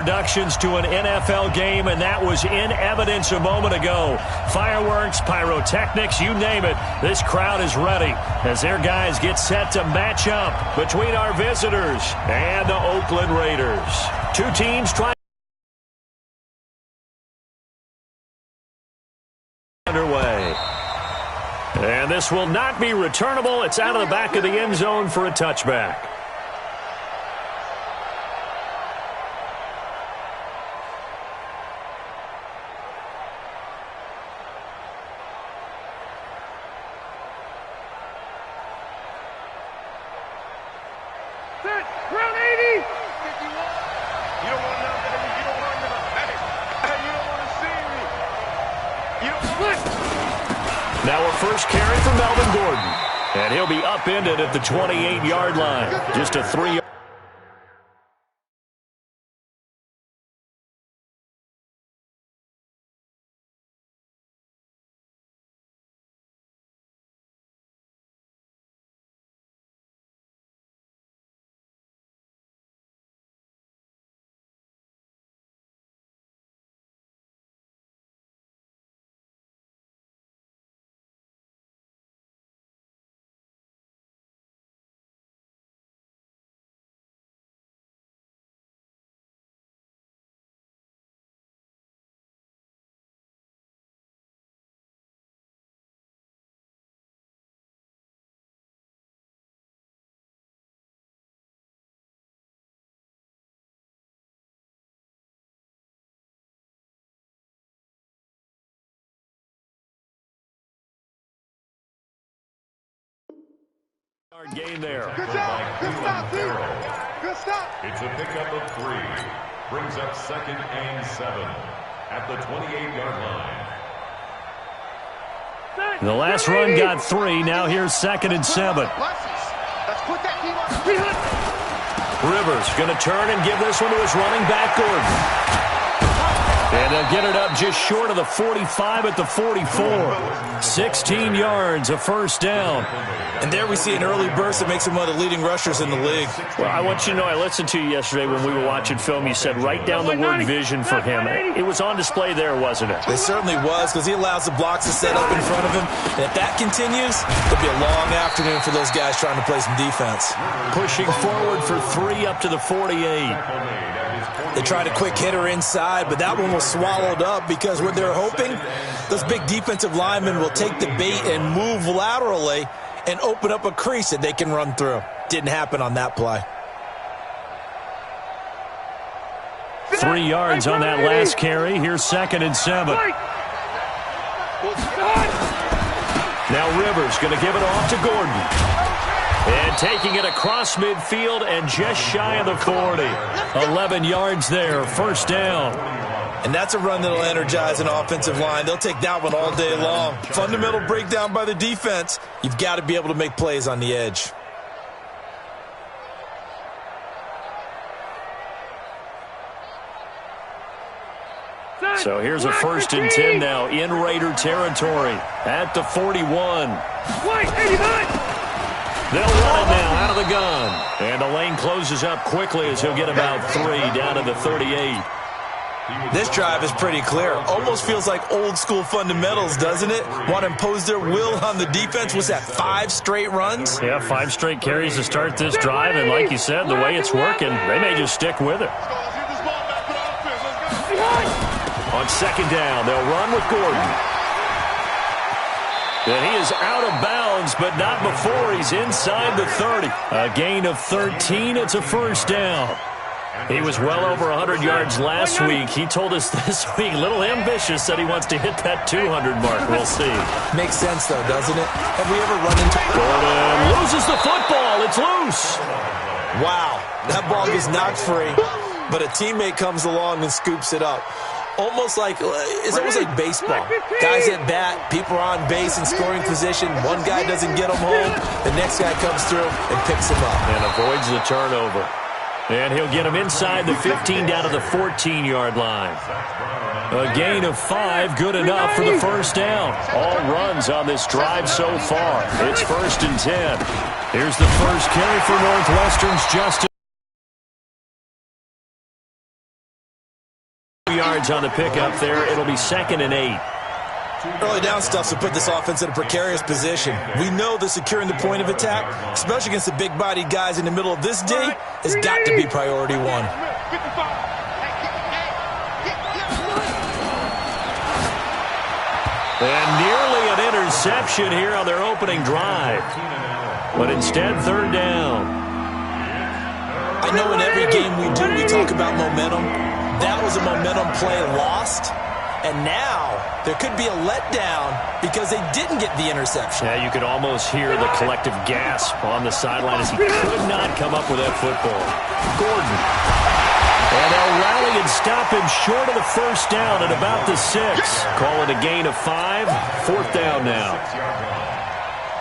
Introductions to an NFL game, and that was in evidence a moment ago. Fireworks, pyrotechnics, you name it. This crowd is ready as their guys get set to match up between our visitors and the Oakland Raiders. Two teams trying underway. And this will not be returnable. It's out of the back of the end zone for a touchback. Now a first carry for Melvin Gordon. And he'll be upended at the 28-yard line. Just a 3-yard. Gain there. Good job. Good stop, dude. Good stop. It's a pickup of 3. Brings up 2nd and 7 at the 28-yard line. The last run got 3. Now here's 2nd and 7. Let's put that team on. Rivers going to turn and give this one to his running back, Gordon. And they'll get it up just short of the 45 at the 44. 16 yards, a first down. And there we see an early burst that makes him one of the leading rushers in the league. Well, I want you to know, I listened to you yesterday when we were watching film. You said write down the word vision for him. It was on display there, wasn't it? It certainly was, because he allows the blocks to set up in front of him. And if that continues, it'll be a long afternoon for those guys trying to play some defense. Pushing forward for 3 up to the 48. They tried a quick hitter inside, but that one was swallowed up because what they're hoping, those big defensive linemen will take the bait and move laterally and open up a crease that they can run through. Didn't happen on that play. 3 yards on that last carry. Here's 2nd and 7. Now Rivers going to give it off to Gordon. And taking it across midfield and just shy of the 40. 11 yards there, first down. And that's a run that'll energize an offensive line. They'll take that one all day long. Fundamental breakdown by the defense. You've got to be able to make plays on the edge. So here's a 1st and 10 now in Raider territory at the 41. They'll run it now out of the gun. And the lane closes up quickly as he'll get about 3 down to the 38. This drive is pretty clear. Almost feels like old school fundamentals, doesn't it? Want to impose their will on the defense. Was that 5 straight runs? Yeah, 5 straight carries to start this drive. And like you said, the way it's working, they may just stick with it. On 2nd down, they'll run with Gordon. And he is out of bounds, but not before he's inside the 30. A gain of 13. It's a first down. He was well over 100 yards last week. He told us this week, a little ambitious, that he wants to hit that 200 mark. We'll see. Makes sense, though, doesn't it? Have we ever run into... Gordon loses the football. It's loose. Wow. That ball gets knocked free, but a teammate comes along and scoops it up. Almost like, it's almost like baseball. Guys at bat, people are on base in scoring position. One guy doesn't get them home. The next guy comes through and picks him up. And avoids the turnover. And he'll get him inside the 15 down to the 14-yard line. A gain of 5, good enough for the first down. All runs on this drive so far. It's 1st and 10. Here's the first carry for Northwestern's Justin. yards on the pickup there. It'll be 2nd and 8. Early down stuff to put this offense in a precarious position. We know that securing the point of attack, especially against the big-bodied guys in the middle of this D, has got to be priority one. And nearly an interception here on their opening drive. But instead, 3rd down. I know in every game we do, we talk about momentum. That was a momentum play lost. And now there could be a letdown because they didn't get the interception. Yeah, you could almost hear the collective gasp on the sideline as he could not come up with that football. Gordon. And they'll rally and stop him short of the 1st down at about the 6. Call it a gain of 5. 4th down now.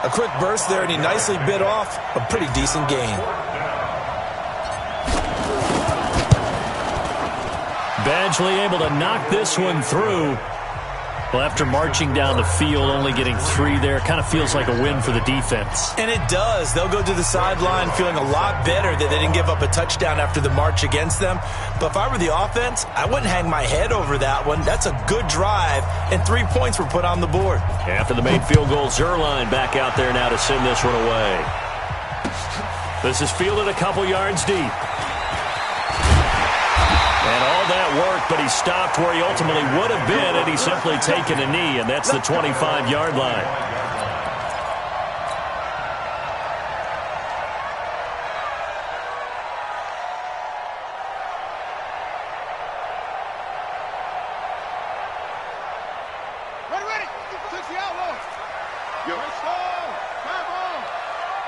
A quick burst there, and he nicely bit off a pretty decent gain. Badgley able to knock this one through. Well, after marching down the field, only getting 3 there, kind of feels like a win for the defense. And it does. They'll go to the sideline feeling a lot better that they didn't give up a touchdown after the march against them. But if I were the offense, I wouldn't hang my head over that one. That's a good drive, and 3 points were put on the board. After the made field goal, Zerline back out there now to send this one away. This is fielded a couple yards deep. And all that worked, but he stopped where he ultimately would have been had he simply taken a knee, and that's the 25-yard line. Ready. Takes the outlaw.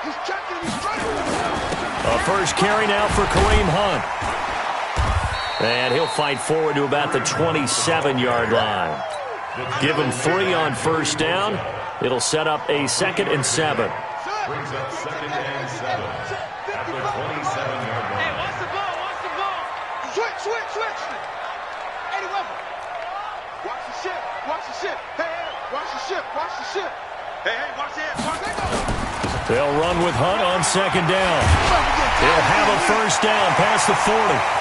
He's checking. He's straight. A first carry now for Kareem Hunt. And he'll fight forward to about the 27-yard line. Give him 3 on 1st down. It'll set up a 2nd and 7. Brings up 2nd and 7 at the 27-yard line. Hey, watch the ball. Switch. Eddie Weber. Watch the ship. Hey, watch the ship. Hey, watch it. They'll run with Hunt on 2nd down. They'll have a 1st down past the 40.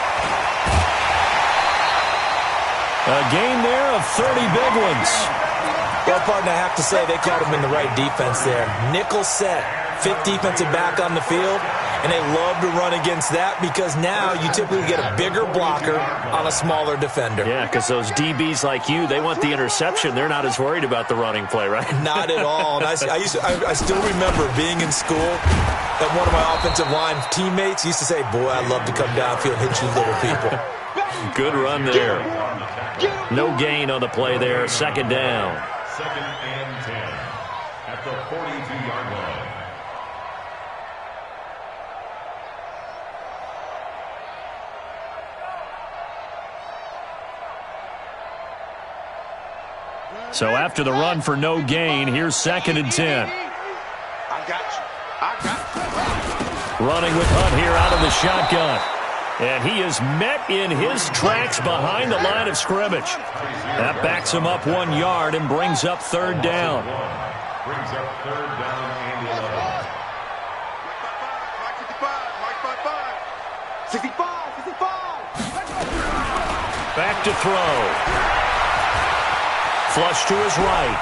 A gain there of 30 big ones. Well, partner, I have to say they caught him in the right defense there. Nickel set, 5th defensive back on the field, and they love to run against that because now you typically get a bigger blocker on a smaller defender. Yeah, because those DBs like you, they want the interception. They're not as worried about the running play, right? Not at all. And I still remember being in school and one of my offensive line teammates used to say, boy, I'd love to come downfield and hit you little people. Good run there. No gain on the play there. 2nd down. 2nd and 10 at the 42-yard line. So after the run for no gain, here's 2nd and 10. I got you. Running with Hunt here out of the shotgun. And he is met in his tracks behind the line of scrimmage. That backs him up 1 yard and brings up 3rd down. Brings up 3rd down and 11. 65. Back to throw. Flush to his right.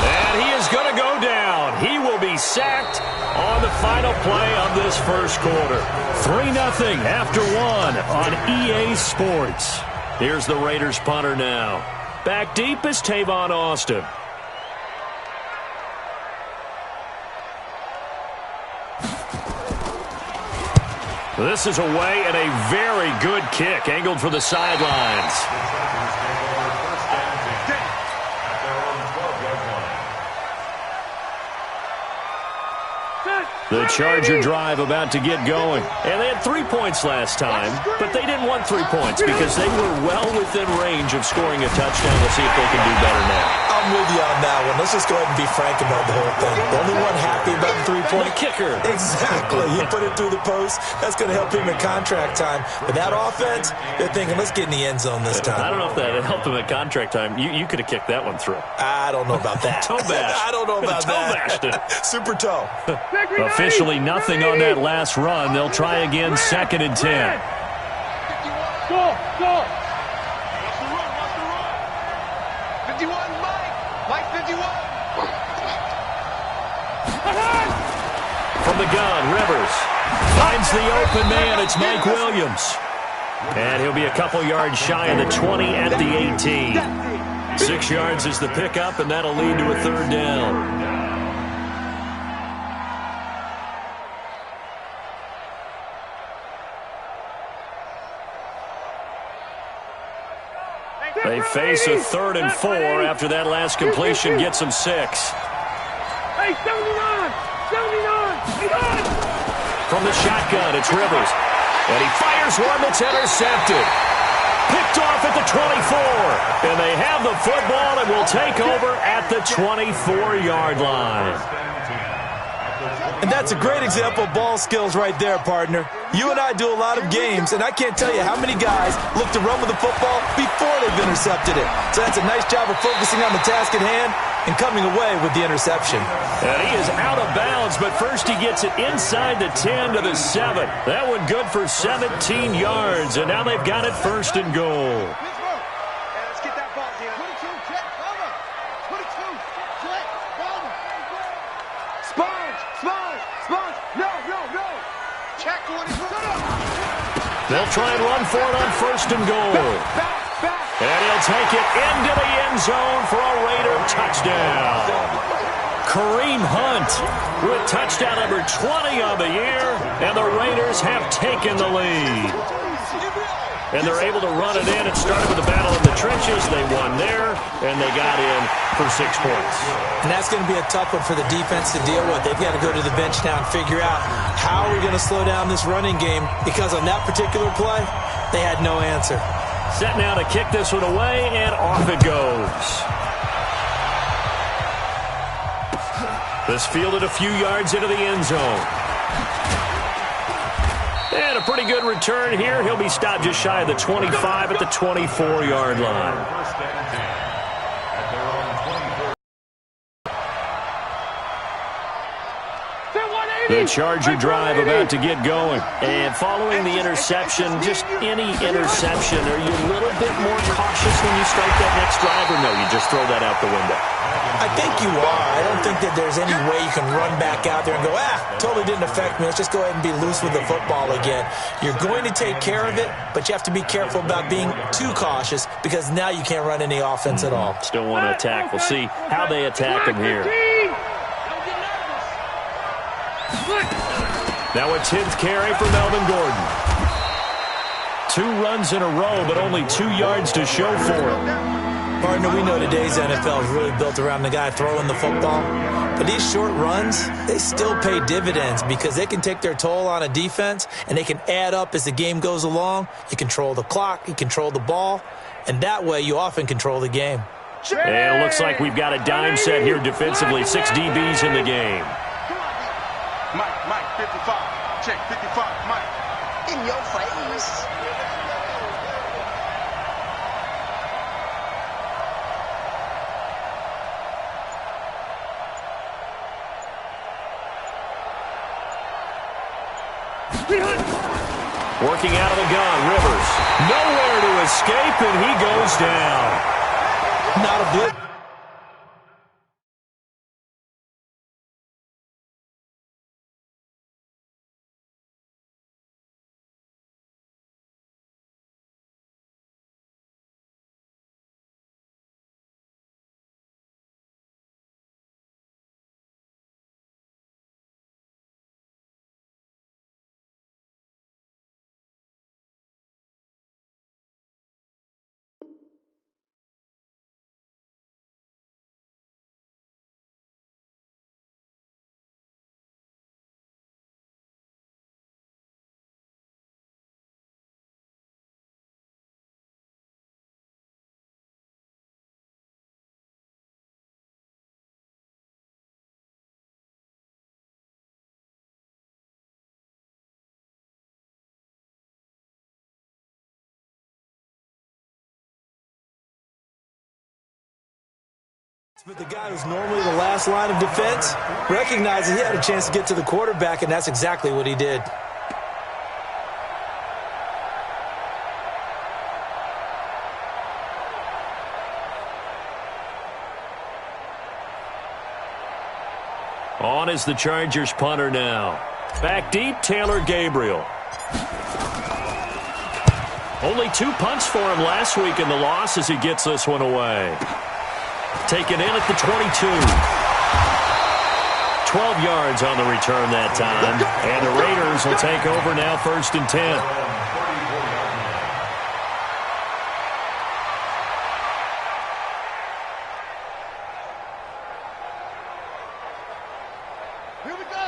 And he is going to go down. He will be sacked on the final play of this 1st quarter. 3-0 after 1 on EA Sports. Here's the Raiders punter now. Back deep is Tavon Austin. This is away and a very good kick angled for the sidelines. The Charger drive about to get going. And they had 3 points last time, but they didn't want 3 points because they were well within range of scoring a touchdown. We'll see if they can do better now. I'm with you on that one. Let's just go ahead and be frank about the whole thing. The only one happy about the 3-point kicker. Exactly. He put it through the post. That's going to help him in contract time. But that offense, they're thinking, let's get in the end zone this time. I don't know if that helped him at contract time. You could have kicked that one through. I don't know about that. Toe bash. I don't know about toe bashed it. Super toe. Officially nothing on that last run. They'll try again 2nd and 10. Go. Watch the run. 51, Mike 51. From the gun, Rivers finds the open man. It's Mike Williams. And he'll be a couple yards shy of the 20 at the 18. 6 yards is the pickup, and that'll lead to a third down. They face a 3rd and 4 after that last completion gets them 6. Hey, 79! From the shotgun, it's Rivers. And he fires one that's intercepted. Picked off at the 24. And they have the football and will take over at the 24-yard line. And that's a great example of ball skills right there, partner. You and I do a lot of games, and I can't tell you how many guys look to run with the football before they've intercepted it. So that's a nice job of focusing on the task at hand and coming away with the interception. And he is out of bounds, but first he gets it inside the 10 to the 7. That one good for 17 yards, and now they've got it 1st and goal. Let's get that ball, Deon. 22, check, cover. 22, check, cover. Sponge. No. Check when he's shut up. They'll try and run for it on 1st and goal. Back. And he'll take it into the end zone for a Raider touchdown. Kareem Hunt with touchdown number 20 on the year, and the Raiders have taken the lead. And they're able to run it in. It started with a battle in the trenches. They won there, and they got in for 6 points. And that's going to be a tough one for the defense to deal with. They've got to go to the bench now and figure out how are we going to slow down this running game, because on that particular play, they had no answer. Set now to kick this one away, and off it goes. This fielded a few yards into the end zone. And a pretty good return here. He'll be stopped just shy of the 25 at the 24-yard line. The Charger drive about to get going. And following the interception, just any interception, are you a little bit more cautious when you start that next drive, or no, you just throw that out the window? I think you are. I don't think that there's any way you can run back out there and go, totally didn't affect me. Let's just go ahead and be loose with the football again. You're going to take care of it, but you have to be careful about being too cautious, because now you can't run any offense at all. Still want to attack. We'll see how they attack him here. Now a 10th carry for Melvin Gordon. 2 runs in a row, but only 2 yards to show for it. Partner, we know today's NFL is really built around the guy throwing the football. But these short runs, they still pay dividends, because they can take their toll on a defense, and they can add up as the game goes along. You control the clock, you control the ball, and that way you often control the game. And it looks like we've got a dime set here defensively. 6 DBs in the game. Mike, 55. Check, 55, Mike. In your face. Working out of the gun, Rivers. Nowhere to escape, and he goes down. Not a blitz. But the guy who's normally the last line of defense recognizes he had a chance to get to the quarterback, and that's exactly what he did. On is the Chargers punter now. Back deep, Taylor Gabriel. Only 2 punts for him last week in the loss as he gets this one away. Taken in at the 22. 12 yards on the return that time. And the Raiders will take over now, 1st and 10.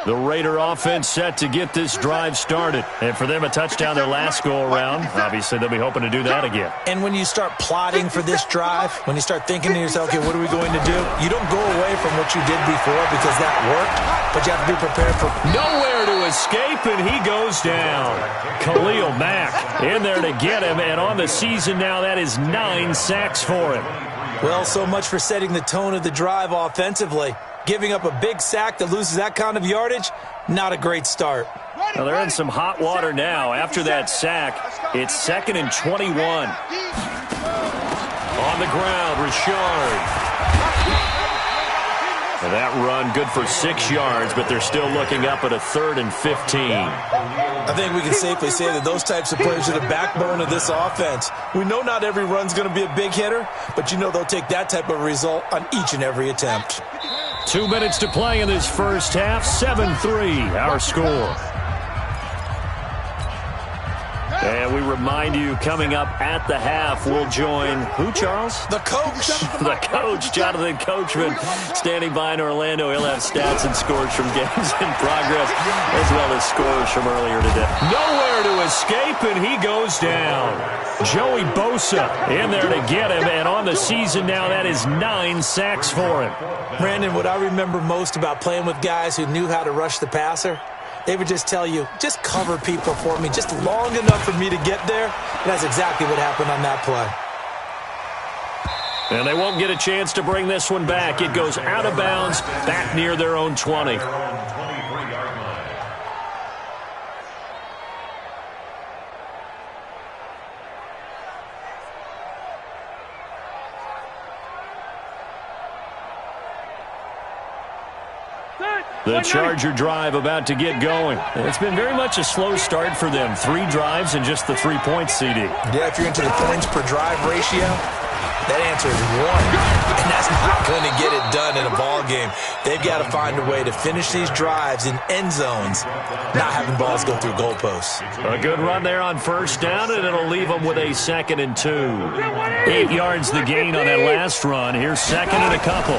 The Raider offense set to get this drive started. And for them, a touchdown their last go-around. Obviously, they'll be hoping to do that again. And when you start plotting for this drive, when you start thinking to yourself, okay, what are we going to do? You don't go away from what you did before because that worked, but you have to be prepared for... Nowhere to escape, and he goes down. Khalil Mack in there to get him, and on the season now, that is 9 sacks for him. Well, so much for setting the tone of the drive offensively. Giving up a big sack that loses that kind of yardage, not a great start. Well, they're in some hot water now. After that sack, it's 2nd and 21. On the ground, Richard. And that run good for 6 yards, but they're still looking up at a 3rd and 15. I think we can safely say that those types of plays are the backbone of this offense. We know not every run's going to be a big hitter, but you know they'll take that type of result on each and every attempt. 2 minutes to play in this first half. 7-3, our score. And we remind you, coming up at the half, we'll join who, Charles? The coach. The coach, Jonathan Coachman, standing by in Orlando. He'll have stats and scores from games in progress, as well as scores from earlier today. Nowhere to escape, and he goes down. Joey Bosa in there to get him, and on the season now, that is 9 sacks for him. Brandon, what I remember most about playing with guys who knew how to rush the passer, they would just tell you, just cover people for me, just long enough for me to get there. And that's exactly what happened on that play. And they won't get a chance to bring this one back. It goes out of bounds, back near their own 20. The Charger drive about to get going. It's been very much a slow start for them. 3 drives and just the 3 points, CD. Yeah, if you're into the points per drive ratio, that answer is 1. And that's not going to get it done in a ball game. They've got to find a way to finish these drives in end zones, not having balls go through goalposts. A good run there on 1st down, and it'll leave them with a 2nd and 2. 8 yards the gain on that last run. Here's 2nd and a couple.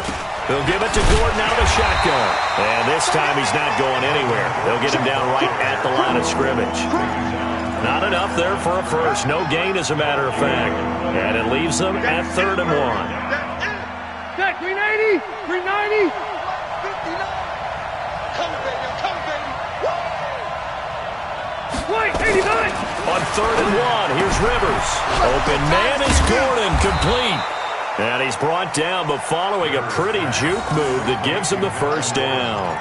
They'll give it to Gordon out of the shotgun. And this time he's not going anywhere. They'll get him down right at the line of scrimmage. Not enough there for a first. No gain, as a matter of fact. And it leaves them at 3rd and 1. 390, 390. 59. Come, baby, come, baby. Wait, 89. On 3rd and 1, here's Rivers. Open man is Gordon, complete. And he's brought down, but following a pretty juke move that gives him the 1st down.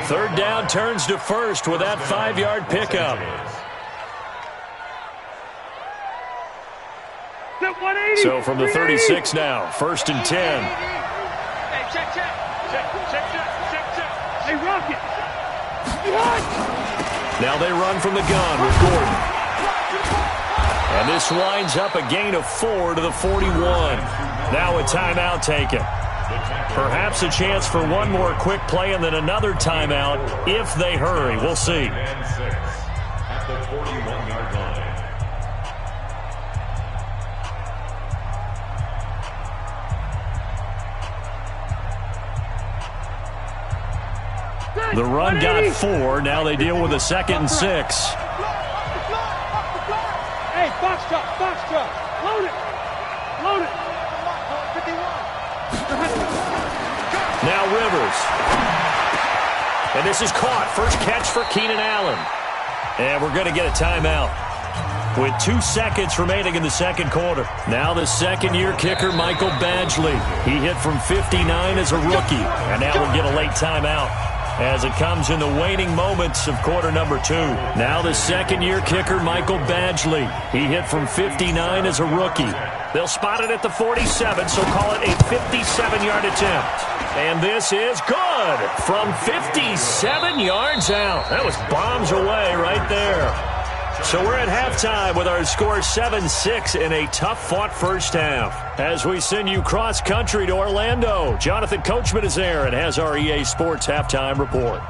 3rd down turns to 1st with that 5-yard pickup. So from the 36 now, 1st and 10. Hey, check. Hey, Rocket. Now they run from the gun with Gordon. And this winds up a gain of 4 to the 41. Now a timeout taken. Perhaps a chance for one more quick play and then another timeout if they hurry. We'll see. At the 41-yard line. The run got 4. Now they deal with a 2nd and 6. Hey, box truck. Load it. 51. Now Rivers. And this is caught. First catch for Keenan Allen. And we're going to get a timeout with 2 seconds remaining in the 2nd quarter. Now the 2nd-year kicker, Michael Badgley. He hit from 59 as a rookie. And now we'll get a late timeout. as it comes in the waning moments of quarter number 2. Now the second-year kicker, Michael Badgley. He hit from 59 as a rookie. They'll spot it at the 47, so call it a 57-yard attempt. And this is good from 57 yards out. That was bombs away right there. So we're at halftime with our score 7-6 in a tough-fought first half. As we send you cross-country to Orlando, Jonathan Coachman is there and has our EA Sports halftime report.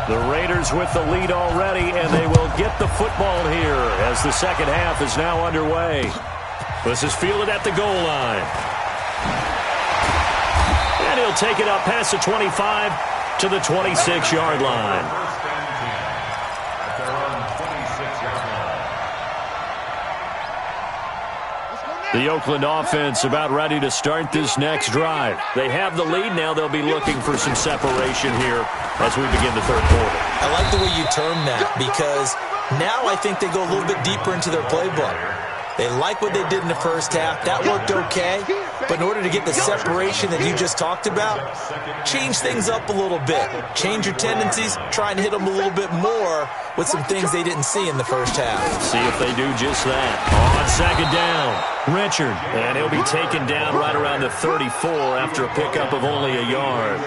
The Raiders with the lead already, and they will get the football here as the second half is now underway. This is fielded at the goal line. And he'll take it up past the 25 to the 26-yard line. The Oakland offense about ready to start this next drive. They have the lead. Now they'll be looking for some separation here as we begin the third quarter. I like the way you term that because now I think they go a little bit deeper into their playbook. They like what they did in the first half. That worked okay. But in order to get the separation that you just talked about, change things up a little bit. Change your tendencies. Try and hit them a little bit more with some things they didn't see in the first half. See if they do just that. On second down, Richard. And he'll be taken down right around the 34 after a pickup of only a yard.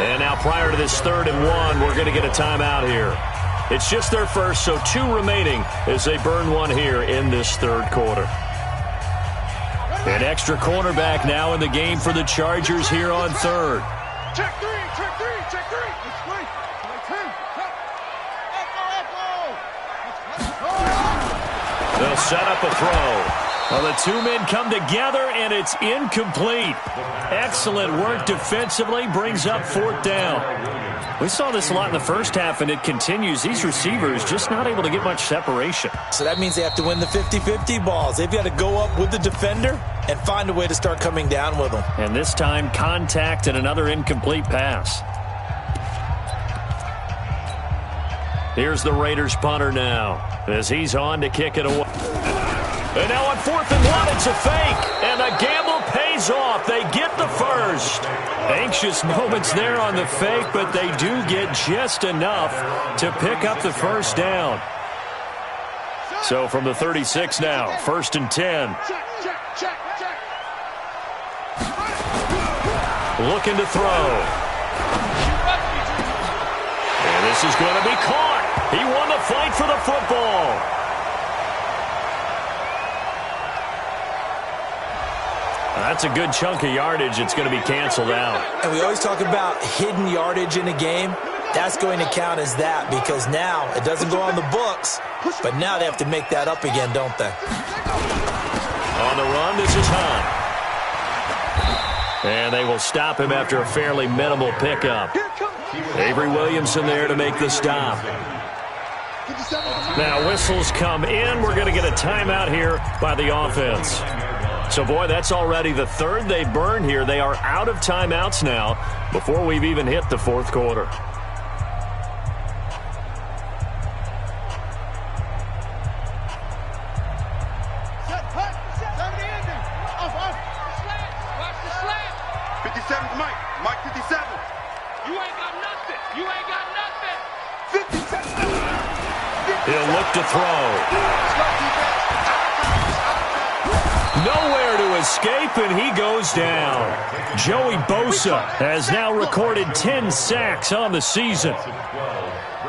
And now prior to this 3rd and 1, we're going to get a timeout here. It's just their first, so 2 remaining as they burn one here in this third quarter. An extra cornerback now in the game for the Chargers here on 3rd. Check 3, check 3, check 3. It's great. Echo. They'll set up a throw. Well, the 2 men come together, and it's incomplete. Excellent work defensively, brings up 4th down. We saw this a lot in the first half, and it continues. These receivers just not able to get much separation. So that means they have to win the 50-50 balls. They've got to go up with the defender and find a way to start coming down with them. And this time, contact and another incomplete pass. Here's the Raiders punter now as he's on to kick it away. And now on 4th and 1, it's a fake. And the gamble pays off. They get the first. Anxious moments there on the fake, but they do get just enough to pick up the first down. So from the 36 now, 1st and 10. Looking to throw. And this is going to be caught. He won the fight for the football. That's a good chunk of yardage. It's going to be canceled out. And we always talk about hidden yardage in a game. That's going to count as that because now it doesn't go on the books, but now they have to make that up again, don't they? On the run, this is Hunt. And they will stop him after a fairly minimal pickup. Avery Williamson there to make the stop. Now whistles come in. We're going to get a timeout here by the offense. So, boy, that's already the 3rd they burned here. They are out of timeouts now before we've even hit the 4th quarter. Set, hut, 70 ending. Off. Slant. Watch the slant. 57's Mike. Mike 57. You ain't got nothing. You ain't got nothing. 57. He'll look to throw. Nowhere to escape, and he goes down. Joey Bosa has now recorded 10 sacks on the season.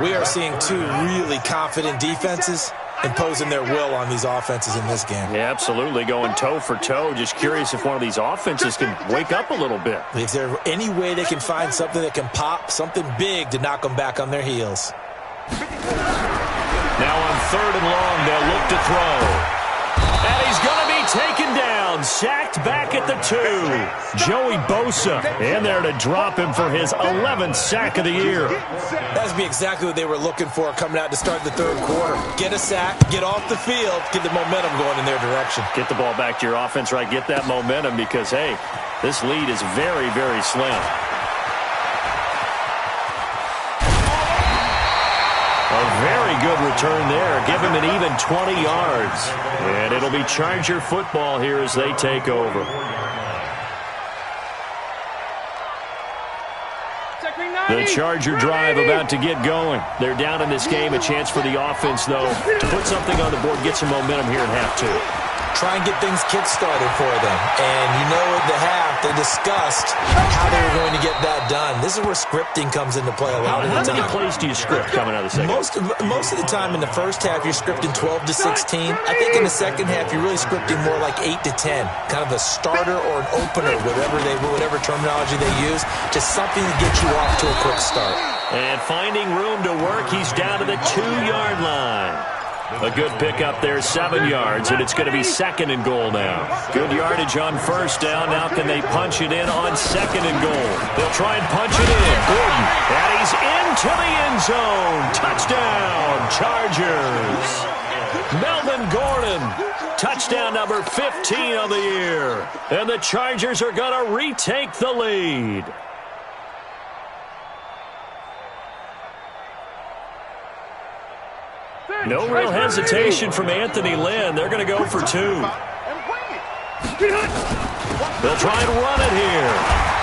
We are seeing 2 really confident defenses imposing their will on these offenses in this game. Yeah, absolutely, going toe for toe. Just curious if one of these offenses can wake up a little bit. Is there any way they can find something that can pop, something big to knock them back on their heels? Now on 3rd and long, they'll look to throw. And he's going to be taken down, sacked back at the 2. Joey Bosa in there to drop him for his 11th sack of the year. That'd be exactly what they were looking for coming out to start the 3rd quarter. Get a sack, get off the field, get the momentum going in their direction. Get the ball back to your offense, right? Get that momentum because, hey, this lead is very, very slim. A very good return there. Give him an even 20 yards. And it'll be Charger football here as they take over. The Charger drive about to get going. They're down in this game. A chance for the offense, though, to put something on the board, get some momentum here in half two. Try and get things kick-started for them. And you know at the half, they discussed how they were going to get that done. This is where scripting comes into play a lot of the time. How many plays do you script coming out of the second? Most of the time in the first half, you're scripting 12 to 16. I think in the second half, you're really scripting more like 8 to 10. Kind of a starter or an opener, whatever terminology they use. Just something to get you off to a quick start. And finding room to work, he's down to the 2-yard line. A good pickup there, 7 yards, and it's going to be 2nd and goal now. Good yardage on first down. Now can they punch it in on 2nd and goal? They'll try and punch it in. Gordon, and he's into the end zone. Touchdown, Chargers. Melvin Gordon, touchdown number 15 of the year. And the Chargers are going to retake the lead. No real hesitation from Anthony Lynn. They're going to go for 2. They'll try and run it here.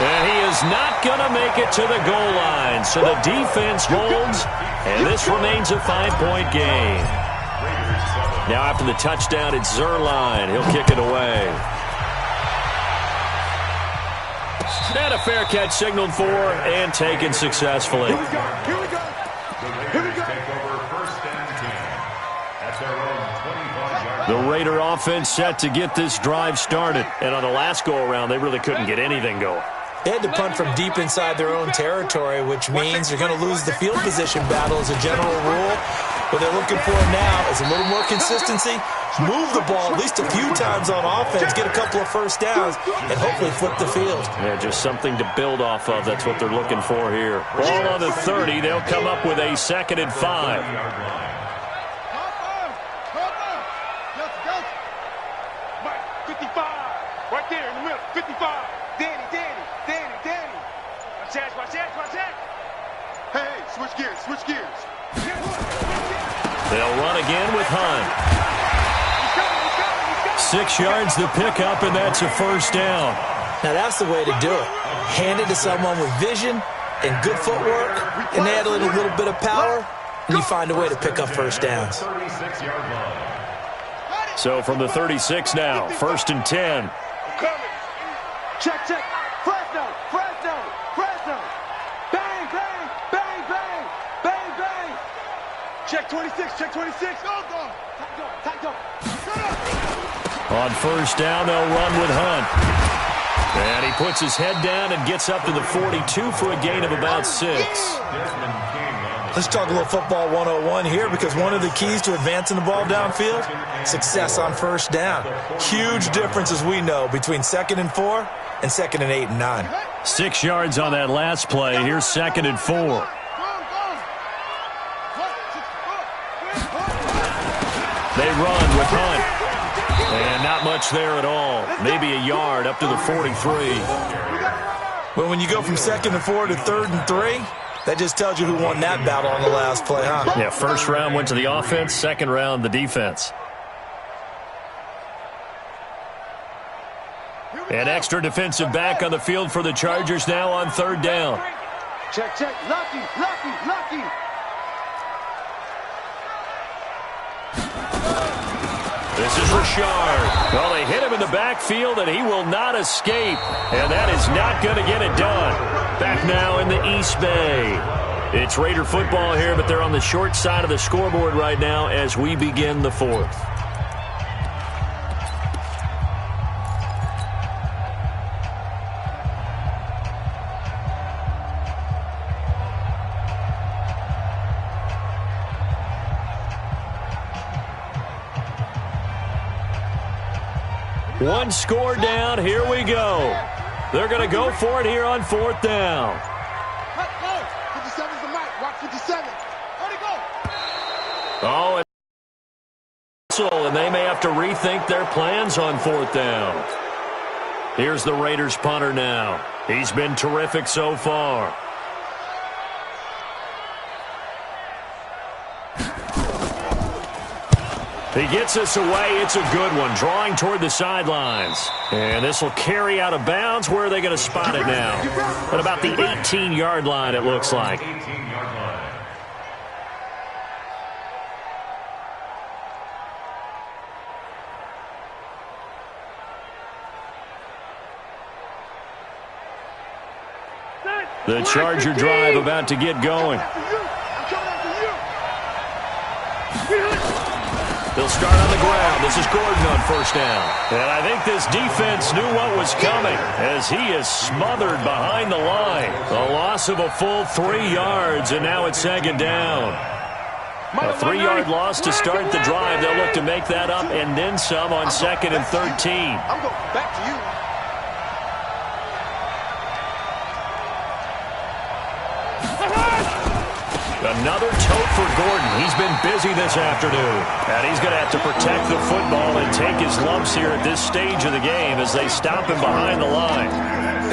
And he is not going to make it to the goal line. So the defense holds, and this remains a 5-point game. Now after the touchdown, it's Zerline. He'll kick it away. And a fair catch signaled for and taken successfully. Here we go. Here we go. Here we go. The Raider offense set to get this drive started. And on the last go-around, they really couldn't get anything going. They had to punt from deep inside their own territory, which means they're going to lose the field position battle as a general rule. What they're looking for now is a little more consistency, move the ball at least a few times on offense, get a couple of first downs, and hopefully flip the field. Yeah, just something to build off of. That's what they're looking for here. Ball on the 30. They'll come up with a 2nd and 5. Right there in the middle, 55. Danny. Watch that. Hey, switch gears. They'll run again with Hunt. 6 yards the pickup, and that's a first down. Now that's the way to do it. Hand it to someone with vision and good footwork, and add a little bit of power, and you find a way to pick up first downs. So from the 36 now, 1st and 10. Check. Fresno. Bang. Check 26. Oh, go. Tight go. On first down, they'll run with Hunt. And he puts his head down and gets up to the 42 for a gain of about 6. Let's talk a little football 101 here, because one of the keys to advancing the ball downfield, success on first down. Huge difference, as we know, between 2nd and 4 and 2nd and 8 and 9. 6 yards on that last play. Here's 2nd and 4. They run with Hunt. And not much there at all. Maybe a yard up to the 43. Well, when you go from 2nd and 4 to 3rd and 3, that just tells you who won that battle on the last play, huh? Yeah, first round went to the offense, second round the defense. An extra defensive back on the field for the Chargers now on 3rd down. Check. Lucky. This is Richard. Well, they hit him in the backfield, and he will not escape. And that is not going to get it done. Back now in the East Bay. It's Raider football here, but they're on the short side of the scoreboard right now as we begin the 4th. One score down. Here we go. They're going to go for it here on 4th down. 57's the mic. Watch 57. Where'd he go? Oh, and they may have to rethink their plans on 4th down. Here's the Raiders punter now. He's been terrific so far. He gets us away. It's a good one, drawing toward the sidelines. And this will carry out of bounds. Where are they going to spot it now? At about the 18-yard line, it looks like. 18-yard line. The Charger drive about to get going. They'll start on the ground. This is Gordon on first down. And I think this defense knew what was coming as he is smothered behind the line. A loss of a full 3 yards, and now it's second down. A 3-yard loss to start the drive. They'll look to make that up and then some on second and 13. I'm going back to you. Another tote for Gordon. He's been busy this afternoon. And he's going to have to protect the football and take his lumps here at this stage of the game as they stop him behind the line.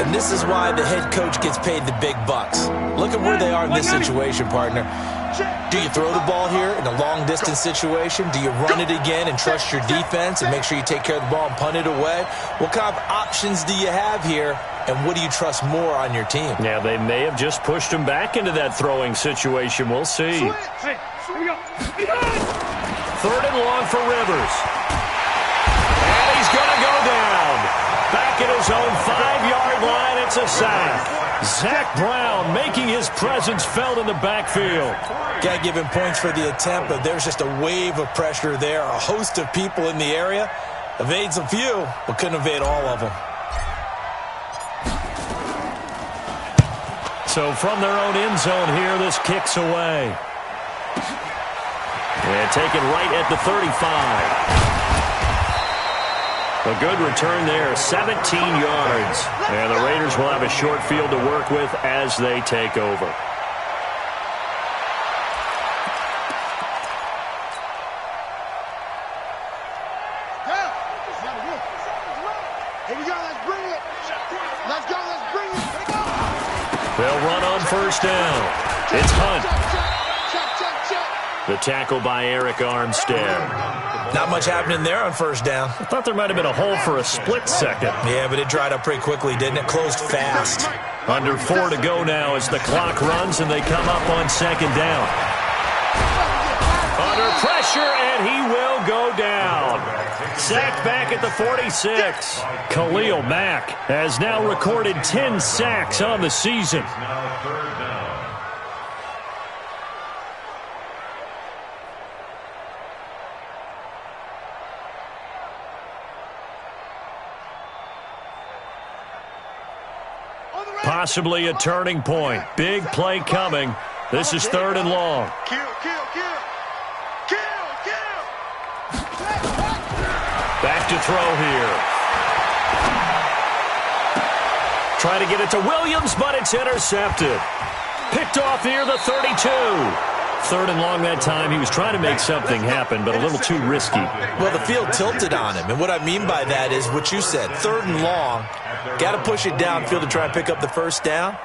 And this is why the head coach gets paid the big bucks. Look at where they are in this situation, partner. Do you throw the ball here in a long-distance situation? Do you run it again and trust your defense and make sure you take care of the ball and punt it away? What kind of options do you have here, and what do you trust more on your team? Yeah, they may have just pushed him back into that throwing situation. We'll see. Hey, here we go. Third and long for Rivers. And he's going to go down. Back at his own 5-yard line, it's a sack. Zach Brown making his presence felt in the backfield. Got to give him points for the attempt, but there's just a wave of pressure there. A host of people in the area. Evades a few, but couldn't evade all of them. So from their own end zone here, this kicks away. And taken right at the 35. A good return there, 17 yards. And the Raiders will have a short field to work with as they take over. Here we go, let's bring it. Let's go, let's bring it. They'll run on first down. It's Hunt. The tackle by Eric Armstead. Not much happening there on first down. I thought there might have been a hole for a split second. Yeah, but it dried up pretty quickly, didn't it? Closed fast. Under 4 to go now as the clock runs and they come up on second down. Under pressure, and he will go down. Sacked back at the 46. Khalil Mack has now recorded 10 sacks on the season. Now third down. Possibly a turning point. Big play coming. This is third and long. Kill, kill, kill. Kill, kill. Back to throw here. Try to get it to Williams, but it's intercepted. Picked off here, the 32. Third and long that time. He was trying to make something happen, but a little too risky. Well, the field tilted on him, and what I mean by that is what you said. Third and long, got to push it downfield to try and pick up the first down.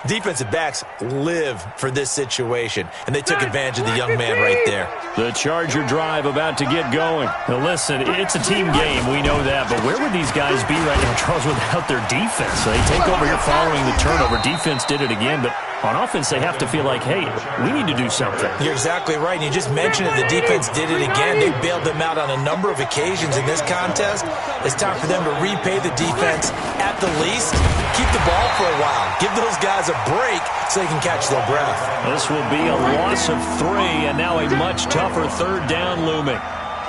Defensive backs live for this situation, and they took advantage of the young man right there. The Charger drive about to get going. Now listen, it's a team game, we know that, but where would these guys be right now, Charles, without their defense? They take over here following the turnover. Defense did it again, but on offense they have to feel like, hey, we need to do something. You're exactly right, and you just mentioned it. The defense did it again. They bailed them out on a number of occasions in this contest. It's time for them to repay the defense at the least. Keep the ball for a while. Give those guys a break so they can catch their breath. This will be a loss of 3, and now a much tougher third down looming.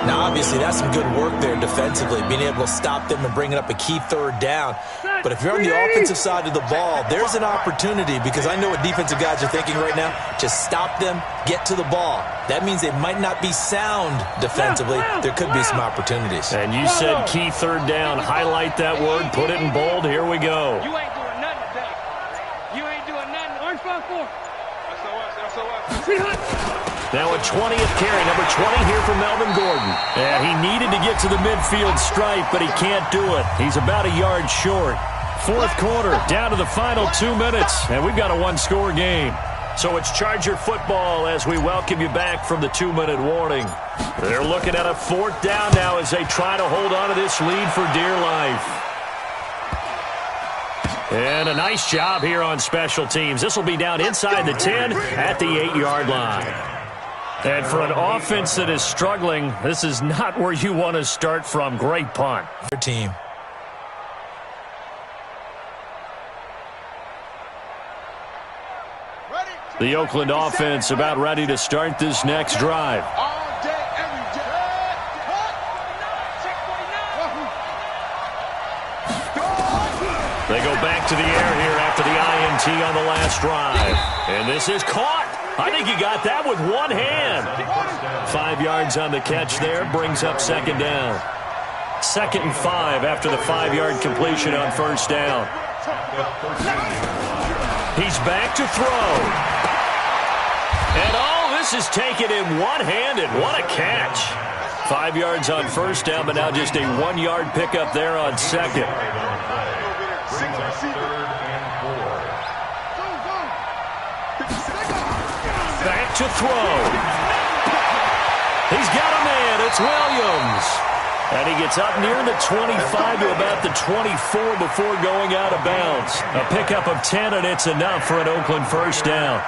Now, obviously, that's some good work there defensively, being able to stop them and bringing up a key third down. But if you're on the offensive side of the ball, there's an opportunity, because I know what defensive guys are thinking right now. Just stop them, get to the ball. That means they might not be sound defensively. There could be some opportunities. And you said key third down. Highlight that word. Put it in bold. Here we go. You ain't doing nothing today. You ain't doing nothing. Orange 5-4. Now a 20th carry, number 20 here for Melvin Gordon. Yeah, he needed to get to the midfield stripe, but he can't do it. He's about a yard short. Fourth quarter, down to the final 2 minutes, and we've got a one-score game. So it's Charger football as we welcome you back from the 2-minute warning. They're looking at a 4th down now as they try to hold on to this lead for dear life. And a nice job here on special teams. This will be down inside the 10 at the 8-yard line. And for an offense that is struggling, this is not where you want to start from. Great punt. Your team. The Oakland offense about ready to start this next drive. All day, every day. They go back to the air here after the INT on the last drive. And this is caught. I think he got that with one hand. 5 yards on the catch there, brings up 2nd down. 2nd and 5 after the 5-yard completion on 1st down. He's back to throw. And this is taken in one-handed. What a catch. 5 yards on 1st down, but now just a 1-yard pickup there on 2nd. Back to throw. He's got a man. It's Williams. And he gets up near the 25 to about the 24 before going out of bounds. A pickup of 10, and it's enough for an Oakland 1st down.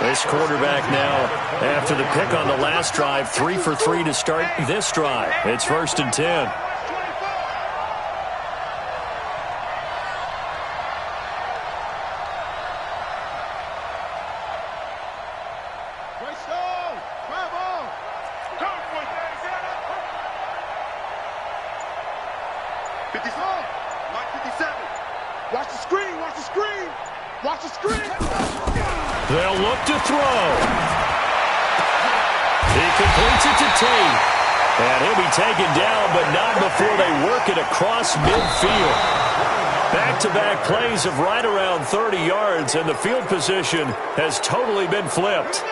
This quarterback now, after the pick on the last drive, 3 for 3 to start this drive. It's 1st and 10. They'll look to throw. He completes it to Tate. And he'll be taken down, but not before they work it across midfield. Back-to-back plays of right around 30 yards, and the field position has totally been flipped.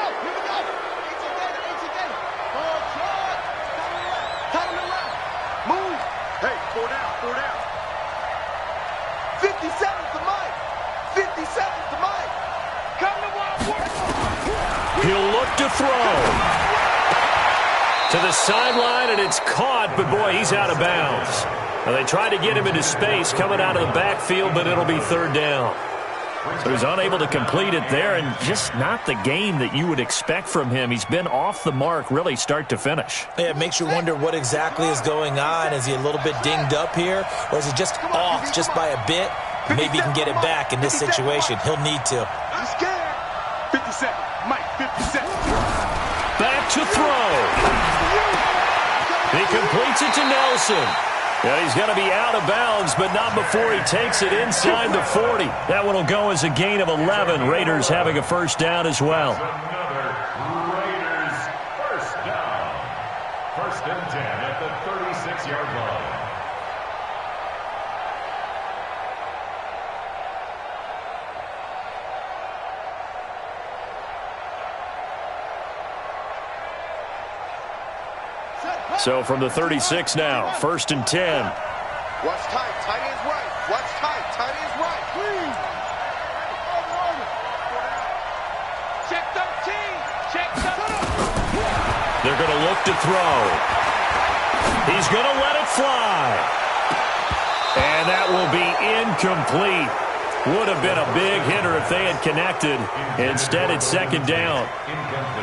Move. Hey, 4 down, 4 down. 57's the mic. 57's the mic. Come to Wild. He'll look to throw. To the sideline, and it's caught, but boy, he's out of bounds. Now, they try to get him into space coming out of the backfield, but it'll be 3rd down. So he's unable to complete it there, and just not the game that you would expect from him. He's been off the mark, really, start to finish. Yeah, it makes you wonder what exactly is going on. Is he a little bit dinged up here, or is he just off just by a bit? Maybe he can get it back in this situation. He'll need to. He's scared. 57. Mike, 57. Back to throw. He completes it to Nelson. Yeah, he's going to be out of bounds, but not before he takes it inside the 40. That one will go as a gain of 11. Raiders having a 1st down as well. Another Raiders 1st down. 1st and 10 at the 36-yard line. So from the 36 now, 1st and 10. Watch tight. Tight end's right. Watch tight. Tight end's right. Please. Check 13. Check 13. They're going to look to throw. He's going to let it fly. And that will be incomplete. Would have been a big hitter if they had connected. Instead, it's 2nd down.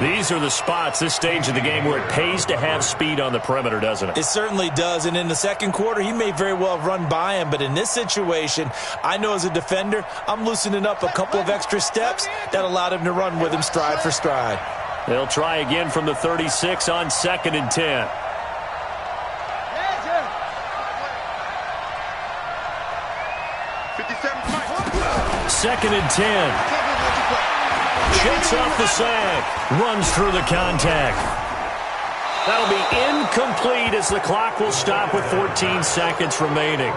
These are the spots, this stage of the game, where it pays to have speed on the perimeter, doesn't it? It certainly does, and in the 2nd quarter, he may very well run by him, but in this situation, I know as a defender, I'm loosening up a couple of extra steps that allowed him to run with him stride for stride. They'll try again from the 36 on 2nd and 10. 2nd and 10. Shakes off the sack. Runs through the contact. That'll be incomplete as the clock will stop with 14 seconds remaining.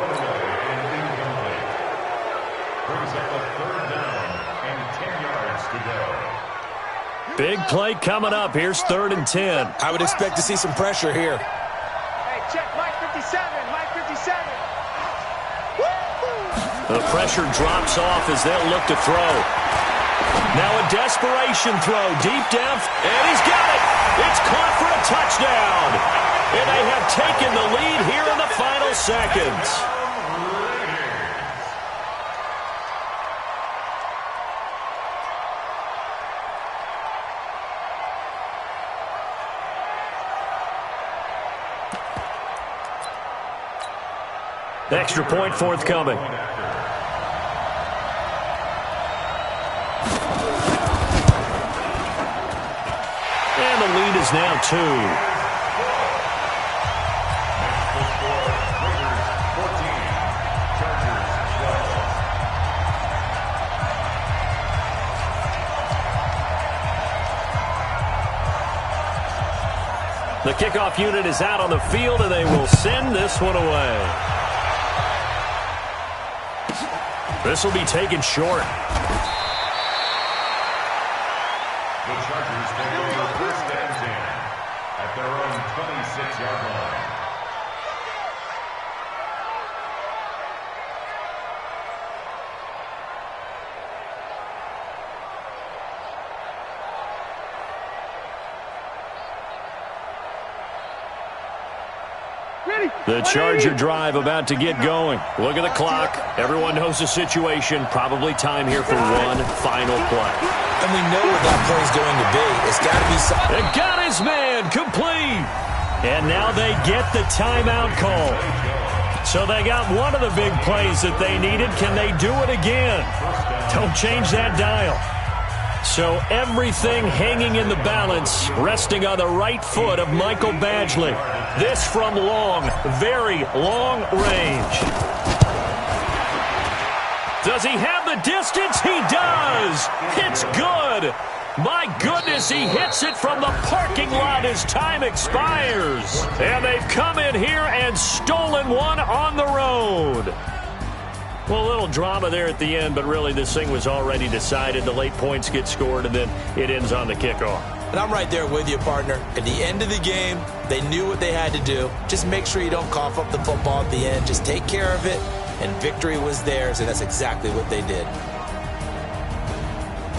Brings up a 3rd down and 10 yards to go. Big play coming up. Here's 3rd and 10. I would expect to see some pressure here. Hey, check Mike 57. Mike 57. The pressure drops off as they'll look to throw. Now a desperation throw, deep depth, and he's got it. It's caught for a touchdown. And they have taken the lead here in the final seconds. Extra point forthcoming. And the lead is now 2. The kickoff unit is out on the field, and they will send this one away. This will be taken short. The Chargers take over first and 10 at their own 26-yard line. The Charger drive about to get going. Look at the clock. Everyone knows the situation. Probably time here for one final play. And we know what that play is going to be. It's got to be something. It got his man complete. And now they get the timeout call. So they got one of the big plays that they needed. Can they do it again? Don't change that dial. So everything hanging in the balance, resting on the right foot of Michael Badgley. This from long, very long range. Does he have the distance? He does. It's good. My goodness, he hits it from the parking lot as time expires. And they've come in here and stolen one on the road. Well, a little drama there at the end, but really this thing was already decided. The late points get scored, and then it ends on the kickoff. And I'm right there with you, partner. At the end of the game, they knew what they had to do. Just make sure you don't cough up the football at the end. Just take care of it, and victory was theirs, and that's exactly what they did.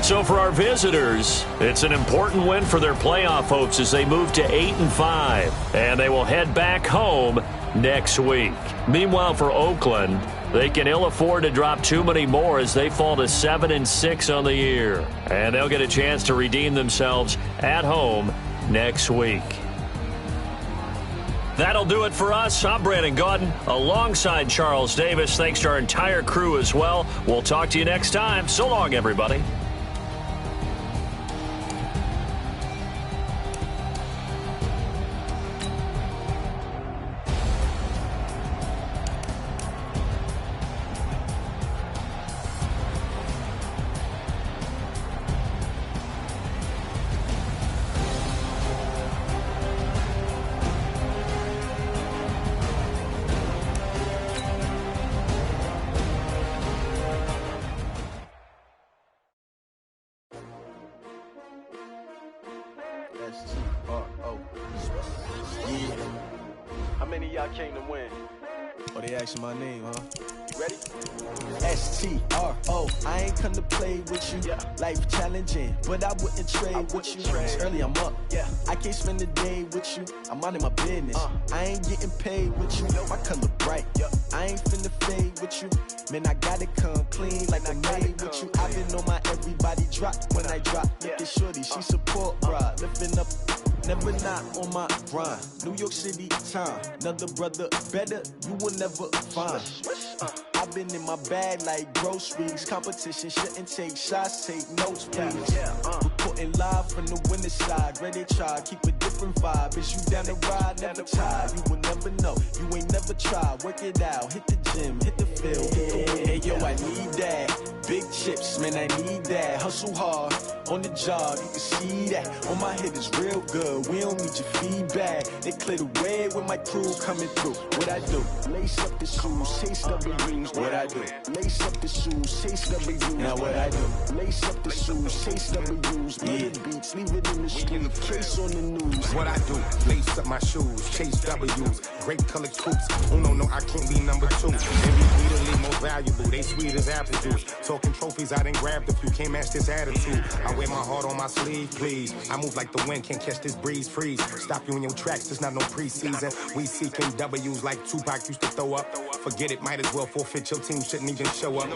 So for our visitors, it's an important win for their playoff hopes as they move to 8-5, and they will head back home next week. Meanwhile, for Oakland, they can ill afford to drop too many more as they fall to 7-6 on the year. And they'll get a chance to redeem themselves at home next week. That'll do it for us. I'm Brandon Gaudin alongside Charles Davis. Thanks to our entire crew as well. We'll talk to you next time. So long, everybody. How many of y'all came to win? Oh, they asking my name, huh? You ready? S-T-R-O, I ain't come to play with you. Yeah. Life challenging, but I wouldn't trade with you. It's early, I'm up. Yeah. I can't spend the day with you. I'm minding my business. I ain't getting paid with you. My color bright. Yeah. I ain't finna fade with you. Man, I gotta come clean like I made with you. I've been on my everybody drop when I drop. Look at shorty, she support, bruh. Lifting up. Never not on my grind. New York City time. Another brother better, you will never find. I've been in my bag like groceries. Competition shouldn't take shots, take notes, please. Reporting live from the winter side. Ready to try, keep a different vibe. Is you down the ride, never tired. You will never know, you ain't never tried. Work it out, hit the gym, hit the field. Hey yo, I need that. Big chips, man, I need that. Hustle hard, on the job, you can see that. On my head is real good, we don't need your feedback. They clear the way with my crew coming through. What I do? Lace up the shoes, chase W's. What I do? Lace up the shoes, chase W's. Now what I do? Lace up the shoes, chase W's. Yeah. Beats, leave it in the street, case on the news. What I do? Lace up my shoes, chase W's. Great color coops. Oh no, I can't be number two. MVP to lead most valuable. They sweet as apple juice. Talking trophies, I done grabbed a few. Can't match this attitude. I wear my heart on my sleeve, please. I move like the wind, can't catch this breeze. Freeze. Stop you in your tracks, there's not no preseason. We seeking W's like Tupac used to throw up. Forget it, might as well forfeit. Your team shouldn't even show up.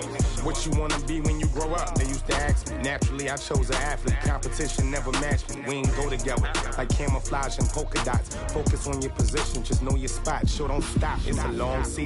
What you wanna be when you grow up? They used to ask me. Naturally, I chose an athlete. Competition never matched me. We ain't go together. Like camouflage and polka dots. Focus on your position, just know your spot. Sure, don't stop. It's a long season.